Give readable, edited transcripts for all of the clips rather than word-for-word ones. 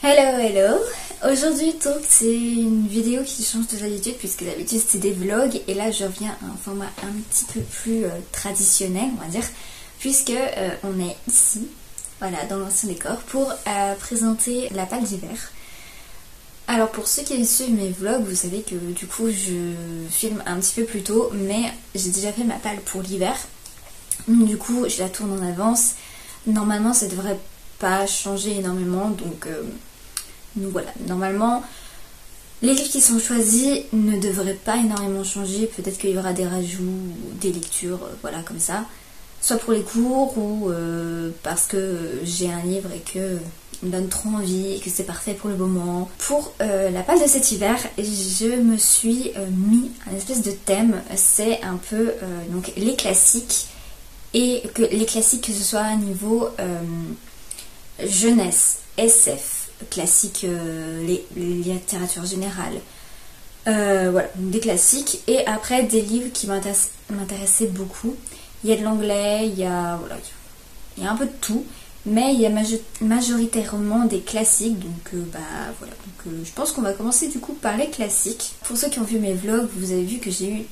Hello, hello. Aujourd'hui donc c'est une vidéo qui change de d'habitude puisque d'habitude c'est des vlogs et là je reviens à un format un petit peu plus traditionnel on va dire puisque on est ici, voilà, dans l'ancien décor pour présenter la palle d'hiver. Alors pour ceux qui suivent mes vlogs, vous savez que du coup je filme un petit peu plus tôt mais j'ai déjà fait ma palle pour l'hiver. Du coup je la tourne en avance. Normalement ça devrait pas changer énormément donc voilà, normalement les livres qui sont choisis ne devraient pas énormément changer, peut-être qu'il y aura des rajouts, des lectures, voilà comme ça, soit pour les cours ou parce que j'ai un livre et que il me donne trop envie et que c'est parfait pour le moment. Pour la palle de cet hiver, je me suis mis un espèce de thème, c'est un peu donc les classiques et que les classiques que ce soit à niveau jeunesse, SF, classiques, les littératures générales, voilà, des classiques et après des livres qui m'intéressaient beaucoup. Il y a de l'anglais, il y a un peu de tout, mais il y a majoritairement des classiques, donc voilà, donc je pense qu'on va commencer du coup par les classiques. Pour ceux qui ont vu mes vlogs, vous avez vu que j'ai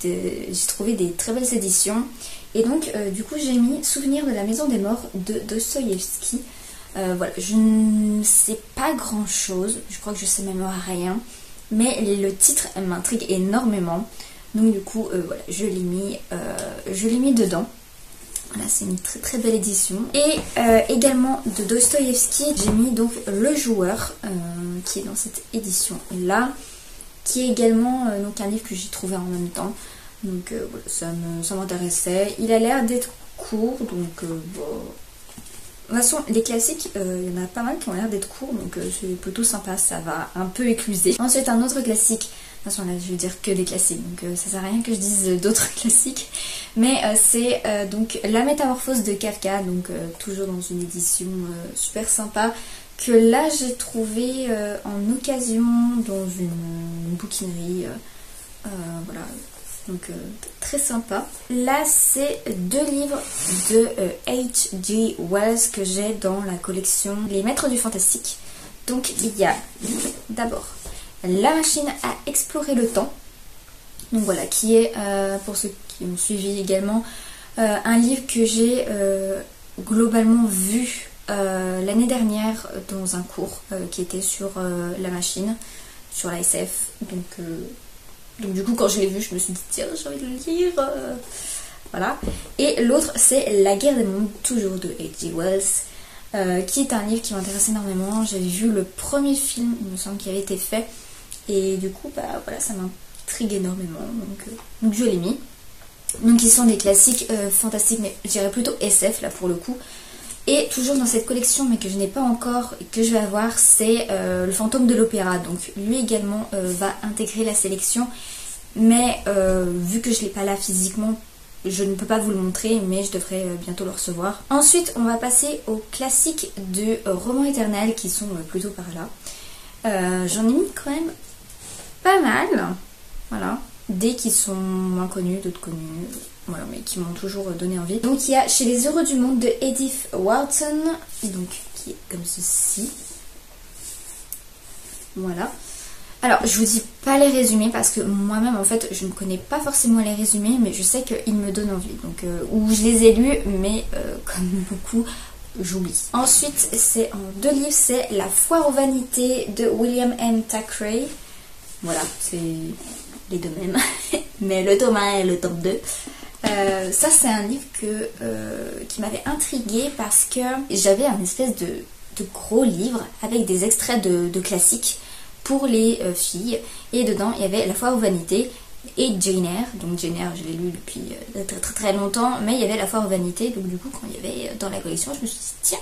trouvé des très belles éditions et donc du coup j'ai mis Souvenir de la maison des morts de Dostoïevski. Voilà, je ne sais pas grand chose, je crois que je sais même rien, mais le titre m'intrigue énormément, donc du coup voilà, je l'ai mis dedans. Voilà, c'est une très très belle édition. Et également de Dostoïevski, j'ai mis donc Le Joueur, qui est dans cette édition là, qui est également donc un livre que j'ai trouvé en même temps, donc voilà, ça m'intéressait. Il a l'air d'être court, donc bon. De toute façon, les classiques, il y en a pas mal qui ont l'air d'être courts, donc c'est plutôt sympa, ça va un peu écluser. Ensuite, un autre classique, de toute façon là je vais dire que des classiques, donc ça sert à rien que je dise d'autres classiques, mais c'est donc La Métamorphose de Kafka, donc toujours dans une édition super sympa, que là j'ai trouvé en occasion dans une bouquinerie, voilà. Donc très sympa. Là c'est deux livres de H.G. Wells que j'ai dans la collection Les Maîtres du Fantastique. Donc il y a d'abord La Machine à explorer le temps. Donc voilà, qui est pour ceux qui ont suivi également un livre que j'ai globalement vu l'année dernière dans un cours qui était sur la machine, sur la SF. Donc du coup quand je l'ai vu je me suis dit tiens j'ai envie de le lire, voilà. Et l'autre c'est La Guerre des mondes, toujours de H.G. Wells, qui est un livre qui m'intéresse énormément. J'avais vu le premier film il me semble qui avait été fait et du coup voilà, ça m'intrigue énormément, donc je l'ai mis. Donc ils sont des classiques fantastiques, mais je dirais plutôt SF là pour le coup. Et toujours dans cette collection mais que je n'ai pas encore et que je vais avoir, c'est Le Fantôme de l'Opéra. Donc lui également va intégrer la sélection, mais vu que je ne l'ai pas là physiquement, je ne peux pas vous le montrer, mais je devrais bientôt le recevoir. Ensuite on va passer aux classiques de romans éternels qui sont plutôt par là. J'en ai mis quand même pas mal, voilà. Des qui sont moins connus, d'autres connus, voilà, mais qui m'ont toujours donné envie. Donc il y a Chez les heureux du monde de Edith Wharton, donc qui est comme ceci. Voilà. Alors je vous dis pas les résumés parce que moi-même en fait je ne connais pas forcément les résumés, mais je sais qu'ils me donnent envie. Donc ou je les ai lus, mais comme beaucoup j'oublie. Ensuite c'est en deux livres, c'est La Foire aux vanités de William M. Thackeray. Voilà, c'est les deux mêmes, mais le tome 1 et le tome 2. Ça c'est un livre qui m'avait intriguée parce que j'avais un espèce de gros livre avec des extraits de classiques pour les filles, et dedans il y avait La Foire aux vanités et Jane Eyre. Donc Jane Eyre je l'ai lu depuis très, très très longtemps, mais il y avait La Foire aux vanités, donc du coup quand il y avait dans la collection je me suis dit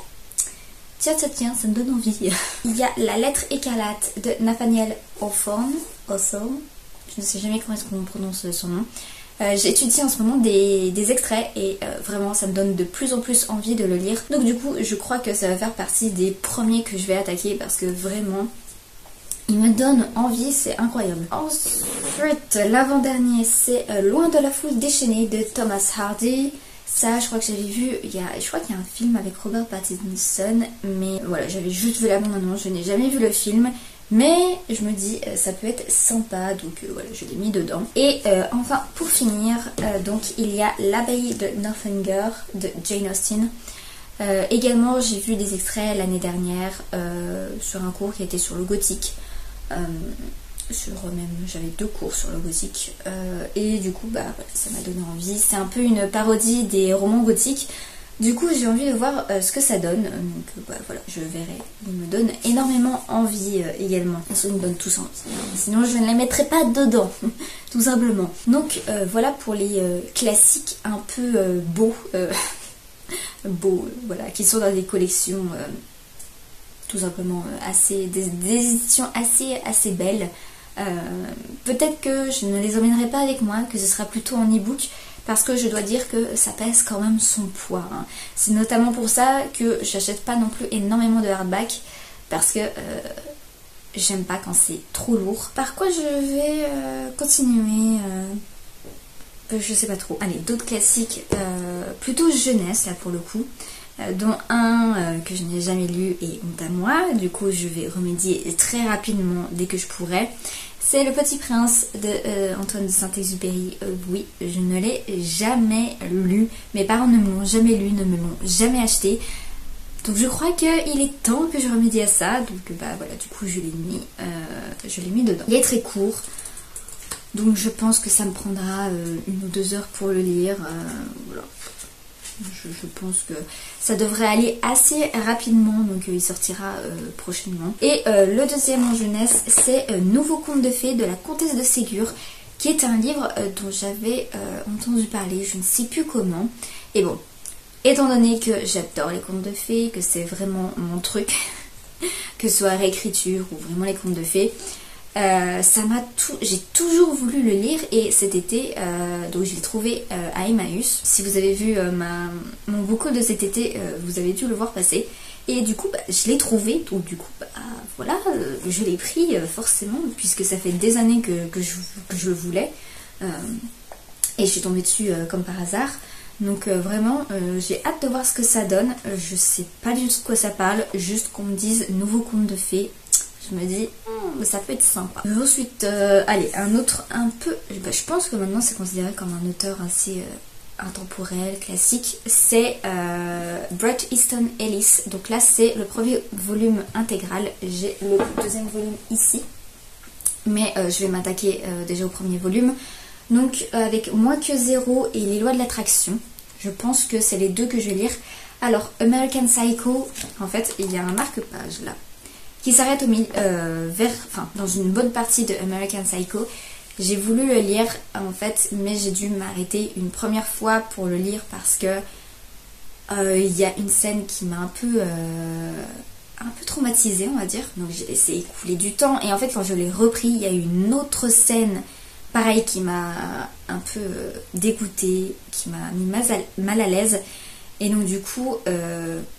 tiens, ça me donne envie. Il y a La Lettre écarlate de Nathaniel Hawthorne. Je ne sais jamais comment est-ce qu'on prononce son nom. J'étudie en ce moment des extraits et vraiment ça me donne de plus en plus envie de le lire. Donc du coup je crois que ça va faire partie des premiers que je vais attaquer parce que vraiment il me donne envie, c'est incroyable. Ensuite l'avant-dernier c'est Loin de la foule déchaînée de Thomas Hardy. Ça, je crois que j'avais vu, je crois qu'il y a un film avec Robert Pattinson, mais voilà, j'avais juste vu la bande-annonce, je n'ai jamais vu le film, mais je me dis, ça peut être sympa, donc voilà, je l'ai mis dedans. Et enfin, pour finir, donc il y a L'Abbaye de Northanger de Jane Austen. Également, j'ai vu des extraits l'année dernière sur un cours qui était sur le gothique. J'avais 2 cours sur le gothique et du coup voilà, ça m'a donné envie. C'est un peu une parodie des romans gothiques, du coup j'ai envie de voir ce que ça donne, donc voilà, je verrai. Il me donne énormément envie également, ça me donne tous envie, sinon je ne les mettrai pas dedans tout simplement. Donc voilà pour les classiques un peu beaux voilà, qui sont dans des collections tout simplement des éditions assez belles. Peut-être que je ne les emmènerai pas avec moi, que ce sera plutôt en e-book, parce que je dois dire que ça pèse quand même son poids, hein. C'est notamment pour ça que j'achète pas non plus énormément de hardback, parce que j'aime pas quand c'est trop lourd. Par quoi je vais continuer, je sais pas trop. Allez, d'autres classiques plutôt jeunesse là pour le coup, dont un que je n'ai jamais lu et honte à moi, du coup je vais remédier très rapidement dès que je pourrai. C'est Le Petit Prince de Antoine de Saint-Exupéry. Oui, je ne l'ai jamais lu, mes parents ne me l'ont jamais lu, ne me l'ont jamais acheté, donc je crois qu'il est temps que je remédie à ça, donc bah voilà, du coup je l'ai mis dedans. Il est très court, donc je pense que ça me prendra 1 ou 2 heures pour le lire, voilà. Je pense que ça devrait aller assez rapidement, donc il sortira prochainement. Et le deuxième en jeunesse, c'est Nouveau conte de fées de la comtesse de Ségur, qui est un livre dont j'avais entendu parler, je ne sais plus comment. Et bon, étant donné que j'adore les contes de fées, que c'est vraiment mon truc, que ce soit réécriture ou vraiment les contes de fées, j'ai toujours voulu le lire, et cet été donc je l'ai trouvé à Emmaüs. Si vous avez vu mon book haul de cet été, vous avez dû le voir passer, et du coup je l'ai trouvé, donc du coup voilà, je l'ai pris forcément, puisque ça fait des années que je le voulais, et je suis tombée dessus comme par hasard. Donc vraiment j'ai hâte de voir ce que ça donne. Je sais pas du tout de quoi ça parle, juste qu'on me dise nouveau conte de fées, je me dis ça peut être sympa. Ensuite allez, un autre un peu, je pense que maintenant c'est considéré comme un auteur assez intemporel, classique, c'est Bret Easton Ellis. Donc là c'est le premier volume intégral, j'ai le deuxième volume ici, mais je vais m'attaquer déjà au premier volume. Donc avec Moins que zéro et Les lois de l'attraction, je pense que c'est les 2 que je vais lire. Alors American Psycho, en fait il y a un marque-page là qui s'arrête au milieu, dans une bonne partie de American Psycho. J'ai voulu le lire en fait, mais j'ai dû m'arrêter une première fois pour le lire, parce que il y a une scène qui m'a un peu traumatisée, on va dire. Donc j'ai laissé écouler du temps, et en fait quand je l'ai repris, il y a eu une autre scène pareil qui m'a un peu dégoûtée, qui m'a mis mal à l'aise. Et donc du coup,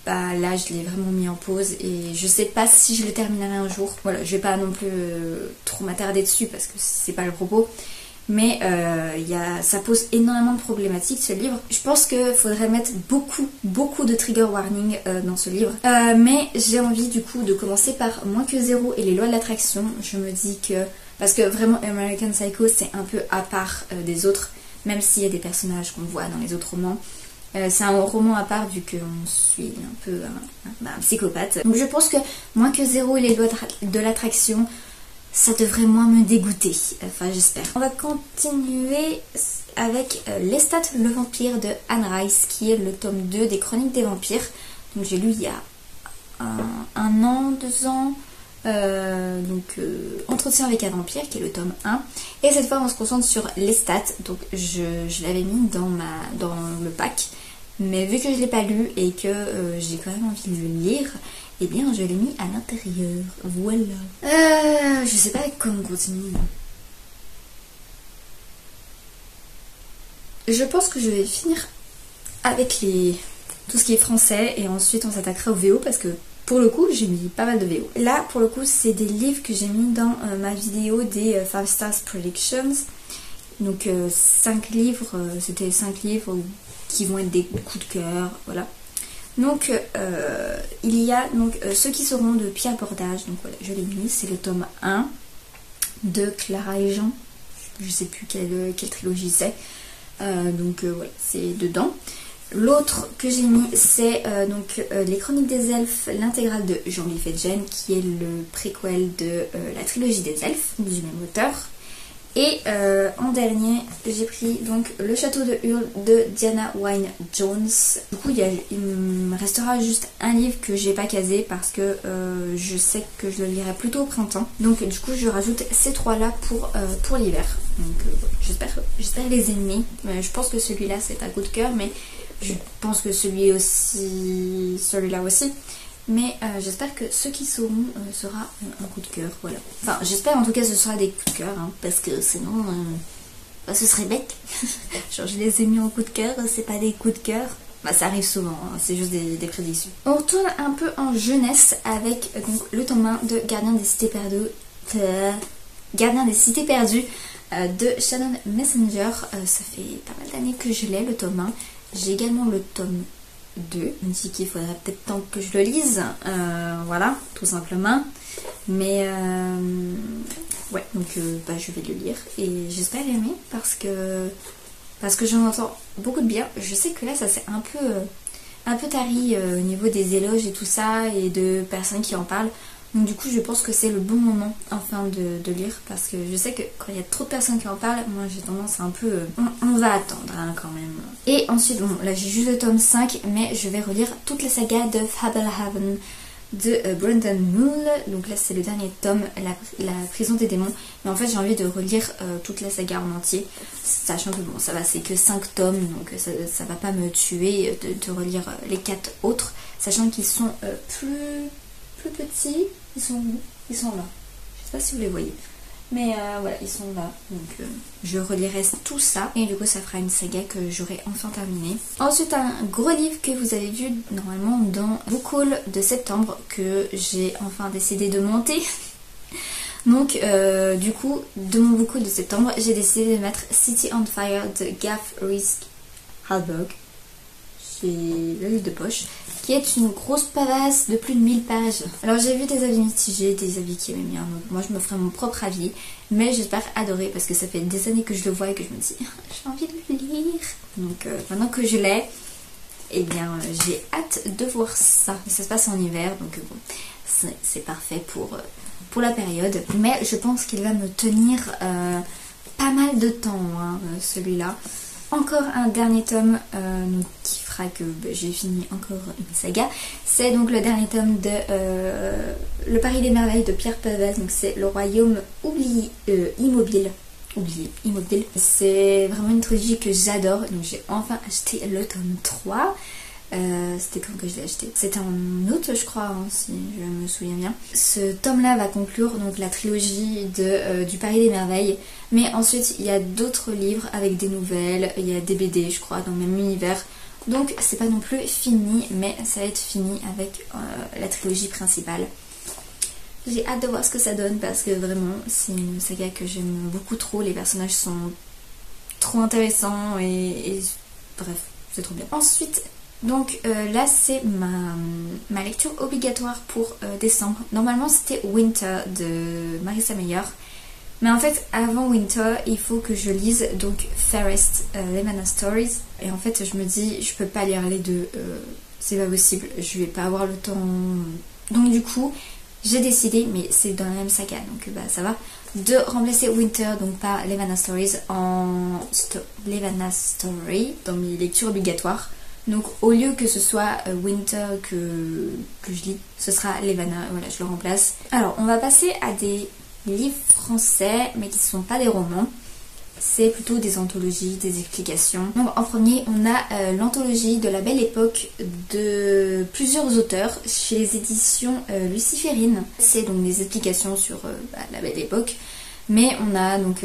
là je l'ai vraiment mis en pause, et je sais pas si je le terminerai un jour. Voilà, je vais pas non plus trop m'attarder dessus, parce que c'est pas le propos. Mais ça pose énormément de problématiques, ce livre. Je pense qu'il faudrait mettre beaucoup de trigger warning dans ce livre. Mais j'ai envie du coup de commencer par Moins que zéro et Les lois de l'attraction. Je me dis que... Parce que vraiment American Psycho c'est un peu à part des autres, même s'il y a des personnages qu'on voit dans les autres romans. C'est un roman à part, vu qu'on suit un peu un psychopathe. Donc je pense que Moins que zéro et Les lois de l'attraction, ça devrait moins me dégoûter. Enfin j'espère. On va continuer avec Lestat le vampire de Anne Rice, qui est le tome 2 des Chroniques des vampires. Donc j'ai lu il y a un an, 2 ans. Entretien avec un vampire, qui est le tome 1, et cette fois on se concentre sur Lestat. Donc je l'avais mis dans le pack, mais vu que je l'ai pas lu et que j'ai quand même envie de le lire, et bien je l'ai mis à l'intérieur. Voilà. Je sais pas avec quoi on continue. Je pense que je vais finir avec tout ce qui est français, et ensuite on s'attaquera au VO, parce que pour le coup, j'ai mis pas mal de VO. Là, pour le coup, c'est des livres que j'ai mis dans ma vidéo des 5 Stars Predictions. Donc 5 livres, c'était 5 livres qui vont être des coups de cœur, voilà. Donc il y a donc ceux qui seront de Pierre Bordage, donc voilà, je l'ai mis, c'est le tome 1 de Clara et Jean, je sais plus quelle trilogie c'est, donc voilà, c'est dedans. L'autre que j'ai mis, c'est les Chroniques des Elfes, l'intégrale de Jean-Louis Fedgen, qui est le préquel de la trilogie des Elfes, du même auteur. Et en dernier, j'ai pris donc Le Château de Hurle de Diana Wynne Jones. Du coup, il me restera juste un livre que j'ai pas casé parce que je sais que je le lirai plutôt au printemps. Donc du coup, je rajoute ces trois-là pour l'hiver. Donc j'espère les aimer. Je pense que celui-là, c'est un coup de cœur, mais je pense que celui-là aussi. Mais j'espère que ceux qui sauront sera un coup de cœur, voilà. Enfin, j'espère en tout cas ce sera des coups de cœur, hein, parce que sinon, ce serait bête. Genre, je les ai mis en coup de cœur, c'est pas des coups de cœur. Bah, ça arrive souvent, hein, c'est juste des prédictions. On retourne un peu en jeunesse avec donc, le tome 1 de Gardien des Cités Perdues de Shannon Messenger. Ça fait pas mal d'années que je l'ai, le tome 1. J'ai également le tome 2. Je me dis qu'il faudrait peut-être tant que je le lise. Voilà, tout simplement. Mais ouais, donc je vais le lire. Et j'espère aimer parce que j'en entends beaucoup de bien. Je sais que là, ça c'est un peu tari au niveau des éloges et tout ça, et de personnes qui en parlent. Donc du coup, je pense que c'est le bon moment enfin de lire, parce que je sais que quand il y a trop de personnes qui en parlent, moi j'ai tendance à un peu... on va attendre hein, quand même. Et ensuite, bon, là j'ai juste le tome 5, mais je vais relire toute la saga de Fablehaven de Brandon Moore. Donc là c'est le dernier tome, la prison des démons. Mais en fait j'ai envie de relire toute la saga en entier, sachant que bon, ça va, c'est que 5 tomes, donc ça va pas me tuer de relire les 4 autres, sachant qu'ils sont plus petits. Ils sont où? Ils sont là. Je sais pas si vous les voyez. Mais voilà, ils sont là. Donc je relirai tout ça. Et du coup, ça fera une saga que j'aurai enfin terminée. Ensuite, un gros livre que vous avez vu normalement dans Book Haul de septembre, que j'ai enfin décidé de monter. Donc du coup, de mon Book Haul de septembre, j'ai décidé de mettre City on Fire de Gaff Rhys-Halberg. C'est le livre de poche, qui est une grosse pavasse de plus de 1000 pages. Alors j'ai vu des avis mitigés, des avis qui aimaient bien, donc moi je me ferai mon propre avis, mais j'espère adorer parce que ça fait des années que je le vois et que je me dis j'ai envie de le lire. Donc maintenant que je l'ai, eh bien j'ai hâte de voir ça. Ça se passe en hiver, donc bon, c'est parfait pour la période, mais je pense qu'il va me tenir pas mal de temps hein, celui-là. Encore un dernier tome qui fera que j'ai fini encore une saga. C'est donc le dernier tome de Le Paris des Merveilles de Pierre Pavel. Donc c'est Le Royaume immobile. C'est vraiment une trilogie que j'adore. Donc j'ai enfin acheté le tome 3. C'était quand que je l'ai acheté? C'était en août je crois, hein, si je me souviens bien. Ce tome-là va conclure donc la trilogie du Paris des Merveilles. Mais ensuite il y a d'autres livres avec des nouvelles, il y a des BD je crois dans le même univers. Donc c'est pas non plus fini, mais ça va être fini avec la trilogie principale. J'ai hâte de voir ce que ça donne parce que vraiment c'est une saga que j'aime beaucoup trop. Les personnages sont trop intéressants et bref, c'est trop bien. Ensuite... Donc là c'est ma lecture obligatoire pour décembre. Normalement c'était Winter de Marissa Meyer. Mais en fait avant Winter il faut que je lise donc Fairest Lehman Stories. Et en fait je me dis je peux pas lire les deux. C'est pas possible, je vais pas avoir le temps. Donc du coup j'ai décidé, mais c'est dans la même saga donc ça va, de remplacer Winter donc par Lehman Stories en Lehman Story dans mes lectures obligatoires. Donc au lieu que ce soit Winter que je lis, ce sera Levana, voilà, je le remplace. Alors on va passer à des livres français, mais qui ne sont pas des romans. C'est plutôt des anthologies, des explications. Donc en premier, on a l'anthologie de la Belle Époque de plusieurs auteurs chez les éditions Luciférine. C'est donc des explications sur la Belle Époque, mais on a donc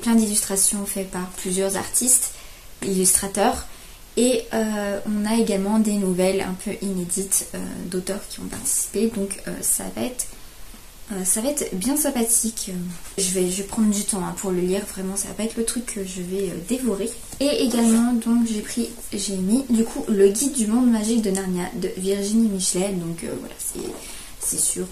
plein d'illustrations faites par plusieurs artistes, illustrateurs. Et on a également des nouvelles un peu inédites d'auteurs qui ont participé, donc ça va être bien sympathique. Je vais prendre du temps hein, pour le lire, vraiment ça va pas être le truc que je vais dévorer. Et également donc j'ai mis du coup le guide du monde magique de Narnia de Virginie Michelet. Donc voilà, c'est sur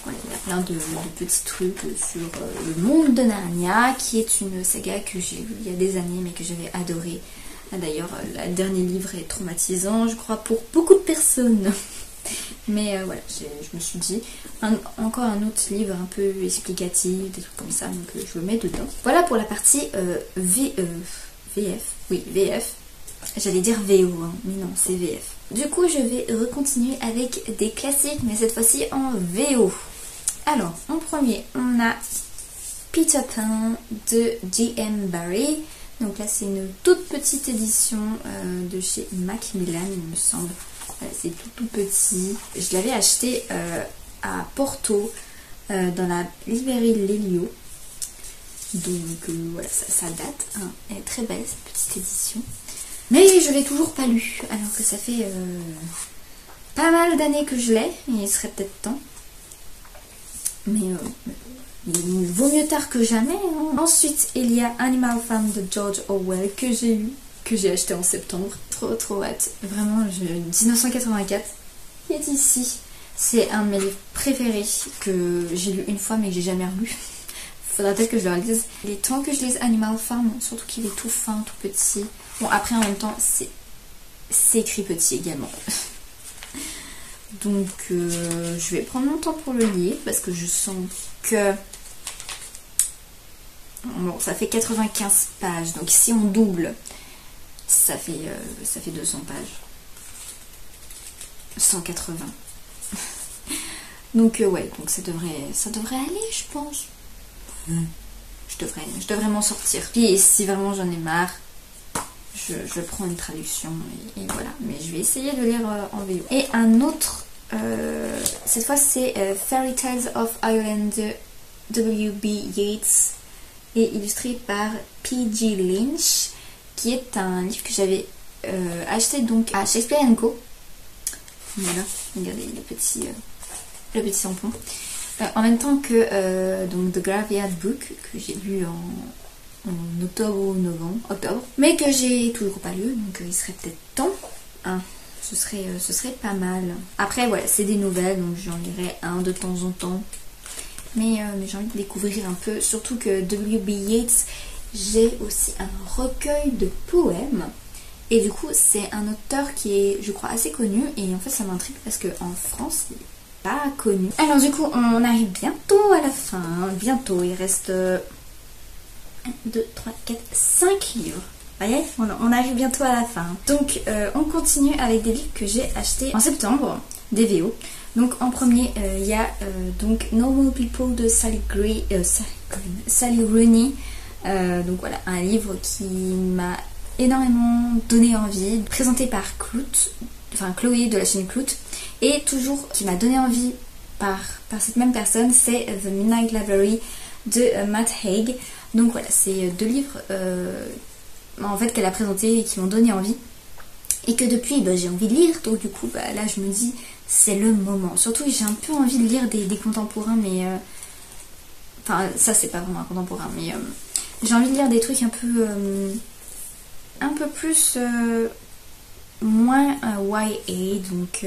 voilà, il y a plein de petits trucs sur le monde de Narnia, qui est une saga que j'ai lue il y a des années mais que j'avais adoré. D'ailleurs le dernier livre est traumatisant je crois pour beaucoup de personnes. Mais voilà, je me suis dit, encore un autre livre un peu explicatif, des trucs comme ça, donc je le mets dedans. Voilà pour la partie VF, oui VF, j'allais dire VO, hein, mais non c'est VF. Du coup je vais recontinuer avec des classiques, mais cette fois-ci en VO. Alors, en premier, on a Peter Pan de J.M. Barrie. Donc là c'est une toute petite édition de chez Macmillan il me semble. C'est tout petit. Je l'avais acheté à Porto dans la librairie Lelio. Donc voilà, ça date. Hein. Elle est très belle cette petite édition. Mais je l'ai toujours pas lu. Alors que ça fait pas mal d'années que je l'ai. Et il serait peut-être temps. Mais il vaut mieux tard que jamais. Hein. Ensuite, il y a Animal Farm de George Orwell que j'ai lu. Que j'ai acheté en septembre. Trop hâte. Vraiment, 1984 qui est ici. C'est un de mes livres préférés que j'ai lu une fois mais que j'ai jamais relu. Faudra peut-être que je le relise. Il est temps que je lise Animal Farm, surtout qu'il est tout fin, tout petit. Bon, après en même temps, c'est écrit petit également. Donc je vais prendre mon temps pour le lire parce que je sens que... Bon, ça fait 95 pages, donc si on double... Ça fait 200 pages. 180. Donc ouais, donc ça devrait aller, je pense. Je devrais m'en sortir. Puis si vraiment j'en ai marre, je prends une traduction et voilà. Mais je vais essayer de lire en VO. Et un autre, cette fois c'est Fairy Tales of Ireland de W.B. Yeats et illustré par P.G. Lynch, qui est un livre que j'avais acheté donc à Shakespeare & Co. Voilà, regardez le petit tampon. En même temps que donc The Graveyard Book, que j'ai lu en octobre ou octobre, mais que j'ai toujours pas lu, donc il serait peut-être temps. Hein, ce serait pas mal. Après, voilà, c'est des nouvelles, donc j'en lirai un de temps en temps. Mais j'ai envie de découvrir un peu, surtout que W.B. Yeats, j'ai aussi un recueil de poèmes. Et du coup, c'est un auteur qui est, je crois, assez connu. Et en fait, ça m'intrigue parce qu'en France, il n'est pas connu. Alors du coup, on arrive bientôt à la fin. Bientôt, il reste 1, 2, 3, 4, 5 livres. Vous voyez, on arrive bientôt à la fin. Donc, on continue avec des livres que j'ai achetés en septembre, des VO. Donc, en premier, il y a donc Normal People de Sally Rooney. Donc voilà, un livre qui m'a énormément donné envie, présenté par Chloé de la chaîne Clout, et toujours qui m'a donné envie par cette même personne, c'est The Midnight Library de Matt Haig. Donc voilà, c'est deux livres en fait qu'elle a présentés et qui m'ont donné envie et que depuis j'ai envie de lire. Donc du coup là je me dis c'est le moment. Surtout j'ai un peu envie de lire des contemporains, mais enfin ça c'est pas vraiment un contemporain, mais j'ai envie de lire des trucs un peu plus moins YA, donc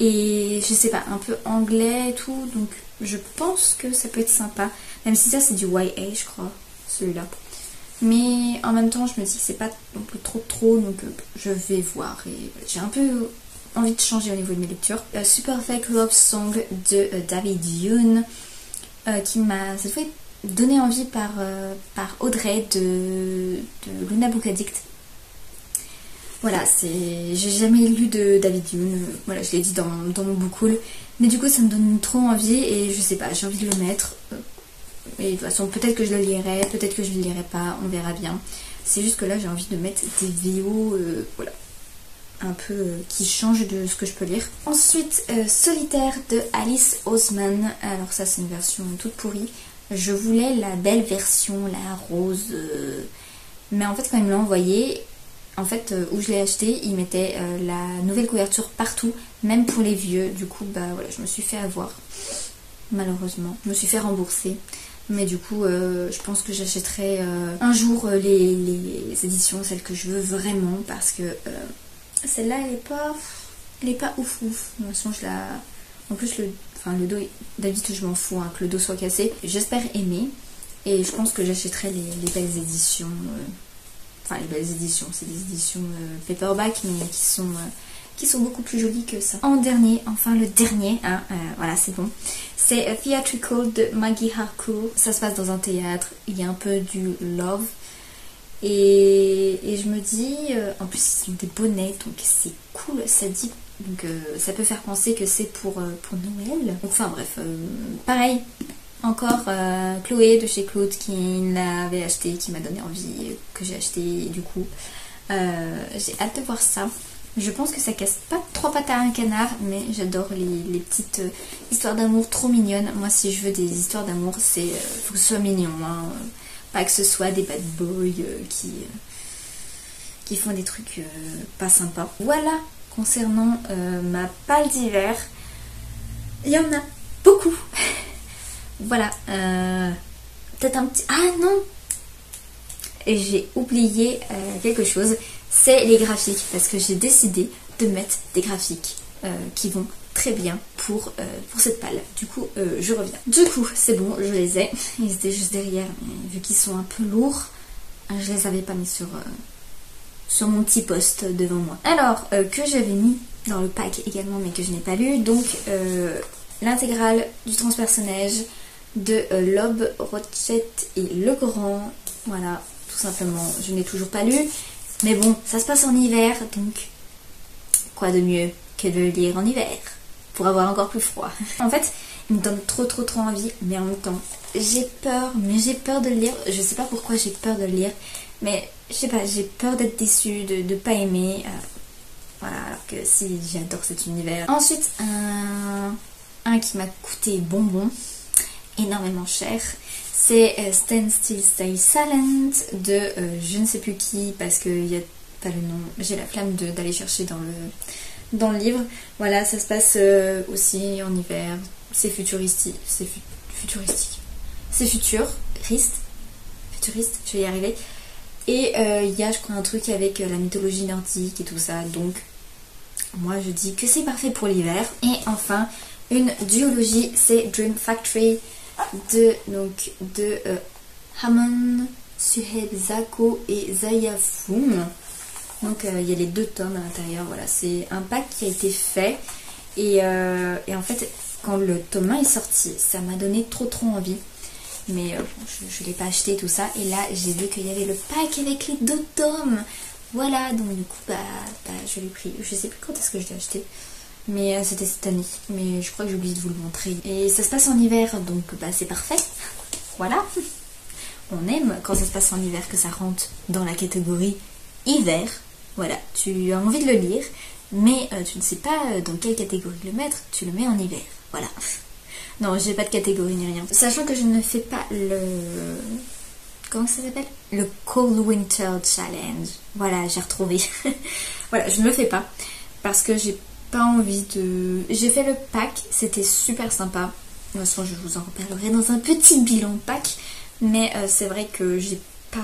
et je sais pas, un peu anglais et tout, donc je pense que ça peut être sympa, même si ça c'est du YA je crois, celui-là. Mais en même temps je me dis que c'est pas non plus trop, donc je vais voir, et j'ai un peu envie de changer au niveau de mes lectures. Super Fake Love Song de David Yoon, qui m'a cette fois donné envie par Audrey de Luna Book Addict. Voilà, j'ai jamais lu de David Yoon, voilà, je l'ai dit dans mon book haul, mais du coup ça me donne trop envie et je sais pas, j'ai envie de le mettre. Et de toute façon, peut-être que je le lirai, peut-être que je le lirai pas, on verra bien. C'est juste que là j'ai envie de mettre des VO, voilà, un peu qui changent de ce que je peux lire. Ensuite, Solitaire de Alice Oseman. Alors ça c'est une version toute pourrie. Je voulais la belle version, la rose, mais en fait quand ils me l'ont envoyé, en fait où je l'ai acheté, ils mettaient la nouvelle couverture partout, même pour les vieux. Du coup voilà, je me suis fait avoir, malheureusement, je me suis fait rembourser. Mais du coup, je pense que j'achèterai un jour les éditions, celles que je veux vraiment, parce que celle-là, elle est pas ouf ouf. De toute façon, en plus, le dos, d'habitude, je m'en fous hein, que le dos soit cassé. J'espère aimer, et je pense que j'achèterai les belles éditions. Enfin, les belles éditions, c'est des éditions paperback, mais qui sont beaucoup plus jolies que ça. En dernier, enfin le dernier, hein, voilà, c'est bon. C'est Theatrical de Maggie Harcourt. Ça se passe dans un théâtre, il y a un peu du love. Et je me dis, en plus ils ont des bonnets, donc c'est cool, ça dit. Donc ça peut faire penser que c'est pour Noël. Donc, enfin bref, pareil. Encore Chloé de chez Claude qui l'avait acheté, qui m'a donné envie, que j'ai acheté, et du coup j'ai hâte de voir ça. Je pense que ça casse pas trois pattes à un canard, mais j'adore les petites histoires d'amour trop mignonnes. Moi, si je veux des histoires d'amour, faut que ce soit mignon, hein. Pas que ce soit des bad boys qui font des trucs pas sympas. Voilà, concernant ma palle d'hiver, il y en a beaucoup. Voilà, peut-être un petit... Ah non! Et j'ai oublié quelque chose, c'est les graphiques, parce que j'ai décidé de mettre des graphiques qui vont très bien pour cette palle. Du coup, je reviens. Du coup, c'est bon, je les ai. Ils étaient juste derrière, mais vu qu'ils sont un peu lourds, je les avais pas mis sur mon petit poste devant moi. Alors, que j'avais mis dans le pack également, mais que je n'ai pas lu, donc l'intégrale du transpersonnage de Loeb, Rothschild et Legrand. Voilà, tout simplement, je n'ai toujours pas lu. Mais bon, ça se passe en hiver, donc quoi de mieux que de le lire en hiver pour avoir encore plus froid. En fait, il me donne trop envie, mais en même temps, j'ai peur de le lire. Je sais pas pourquoi j'ai peur de le lire, mais je sais pas, j'ai peur d'être déçue, de pas aimer. Voilà, alors que si, j'adore cet univers. Ensuite, un qui m'a coûté bonbon, énormément cher. C'est Stand Still Stay Silent de je ne sais plus qui, parce qu'il n'y a pas le nom. J'ai la flamme d'aller chercher dans le livre. Voilà, ça se passe aussi en hiver. C'est futuristique. C'est futuristique. C'est futuriste, je vais y arriver. Et il y a, je crois, un truc avec la mythologie nordique et tout ça. Donc, moi, je dis que c'est parfait pour l'hiver. Et enfin, une duologie, c'est Dream Factory de Hamon, Suheb Zako et Zaya Foum. Donc il y a les 2 tomes à l'intérieur. Voilà, c'est un pack qui a été fait. Et en fait, quand le tome 1 est sorti, ça m'a donné trop envie. Mais je ne l'ai pas acheté tout ça. Et là, j'ai vu qu'il y avait le pack avec les 2 tomes. Voilà, donc du coup, je l'ai pris. Je sais plus quand est-ce que je l'ai acheté. Mais c'était cette année. Mais je crois que j'ai oublié de vous le montrer. Et ça se passe en hiver, donc c'est parfait. Voilà. On aime quand ça se passe en hiver, que ça rentre dans la catégorie hiver. Voilà, tu as envie de le lire, mais tu ne sais pas dans quelle catégorie le mettre. Tu le mets en hiver. Voilà. Non, j'ai pas de catégorie ni rien. Sachant que je ne fais pas le... Comment ça s'appelle? Le Cold Winter Challenge. Voilà, j'ai retrouvé. Voilà, je ne le fais pas. Parce que j'ai pas envie de... J'ai fait le pack, c'était super sympa. De toute façon, je vous en reparlerai dans un petit bilan pack. Mais c'est vrai que j'ai pas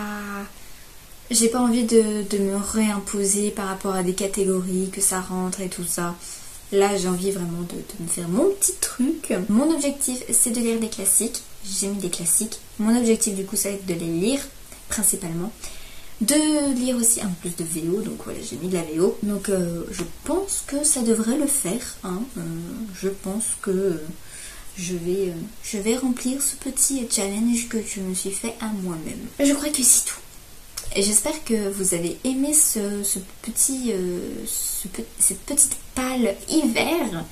envie de me réimposer par rapport à des catégories, que ça rentre et tout ça. Là, j'ai envie vraiment de me faire mon petit truc. Mon objectif, c'est de lire des classiques. J'ai mis des classiques. Mon objectif, du coup, ça va être de les lire, principalement. De lire aussi un peu plus de VO, donc voilà, j'ai mis de la VO. Donc je pense que ça devrait le faire, hein. Je pense que je vais remplir ce petit challenge que je me suis fait à moi-même. Je crois que c'est tout. Et j'espère que vous avez aimé cette petite palle hiver,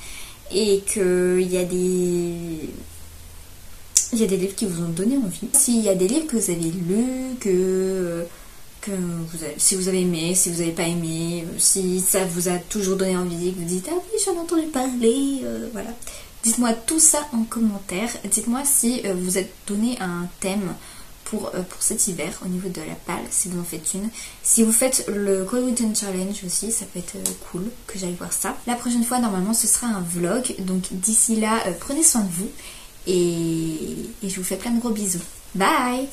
et qu'il y a des livres qui vous ont donné envie. S'il y a des livres que vous avez lus, si vous avez aimé, si vous n'avez pas aimé, si ça vous a toujours donné envie, que vous dites ah oui j'en ai entendu parler, voilà. Dites-moi tout ça en commentaire. Dites-moi si vous êtes donné un thème pour cet hiver au niveau de la palle, si vous en faites une. Si vous faites le Cold Winter Challenge aussi, ça peut être cool que j'aille voir ça. La prochaine fois, normalement, ce sera un vlog. Donc d'ici là, prenez soin de vous. et je vous fais plein de gros bisous. Bye!